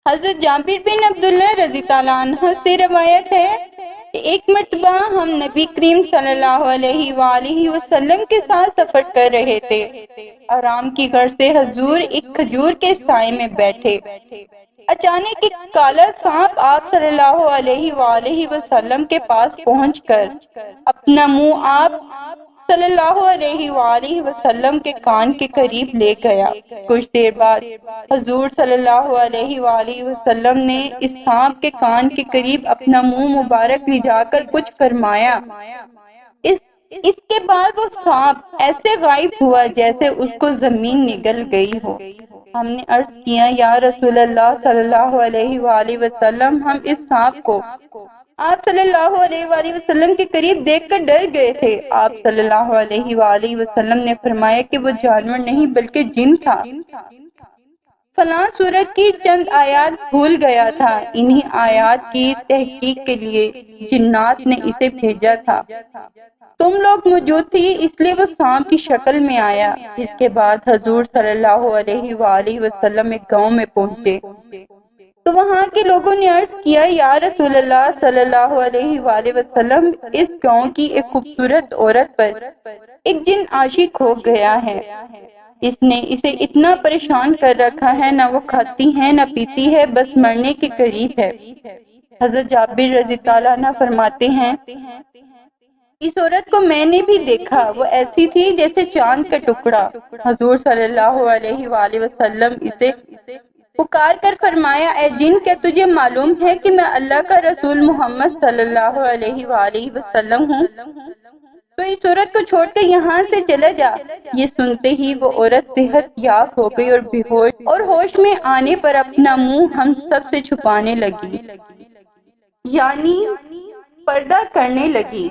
حضرت جابر بن عبداللہ رضی اللہ عنہ سے روایت ہے کہ ایک مرتبہ ہم نبی کریم صلی اللہ علیہ وآلہ وسلم کے ساتھ سفر کر رہے تھے۔ آرام کی غرض سے حضور ایک کھجور کے سائے میں بیٹھے۔ اچانک ایک کالا سانپ آپ صلی اللہ علیہ وآلہ وسلم کے پاس پہنچ کر اپنا منہ آپ صلی اللہ علیہ وآلہ وسلم کے کان کے قریب لے گیا۔ کچھ دیر بعد حضور صلی اللہ علیہ وآلہ وسلم نے اس سانپ کے کان کے قریب اپنا منہ مبارک لے جا کر کچھ فرمایا۔ اس اس کے بعد وہ سانپ ایسے غائب ہوا جیسے اس کو زمین نگل گئی ہو۔ ہم نے عرض کیا یا رسول اللہ صلی اللہ علیہ وآلہ وسلم، ہم اس سانپ کو آپ صلی اللہ علیہ وآلہ وسلم کے قریب دیکھ کر ڈر گئے تھے۔ آپ صلی اللہ علیہ وآلہ وسلم نے فرمایا کہ وہ جانور نہیں بلکہ جن تھا۔ فلاں سورت کی چند آیات بھول گیا تھا، انہی آیات کی تحقیق کے لیے جنات نے اسے بھیجا تھا۔ تم لوگ موجود تھی اس لیے وہ سانپ کی شکل میں آیا۔ اس کے بعد حضور صلی اللہ علیہ وآلہ وسلم ایک گاؤں میں پہنچے تو وہاں کے لوگوں نے عرض کیا یا رسول اللہ صلی اللہ علیہ وآلہ وسلم، اس گاؤں کی ایک خوبصورت عورت پر ایک جن عاشق ہو گیا ہے۔ اس نے اسے اتنا پریشان کر رکھا ہے، نہ وہ کھاتی ہے نہ پیتی ہے، بس مرنے کے قریب ہے۔ حضرت جابر رضی اللہ عنہ فرماتے ہیں اس عورت کو میں نے بھی دیکھا، وہ ایسی تھی جیسے چاند کا ٹکڑا۔ حضور صلی اللہ علیہ وآلہ وسلم اسے پکار کر فرمایا اے جن، کیا تجھے معلوم ہے کہ میں اللہ کا رسول محمد صلی اللہ علیہ وآلہ وسلم ہوں؟ تو اس عورت کو چھوڑ کر یہاں سے چلا جا۔ یہ سنتے ہی وہ عورت صحت یاب ہو گئی اور بے ہوش اور ہوش میں آنے پر اپنا منہ ہم سب سے چھپانے لگی، یعنی پردہ کرنے لگی۔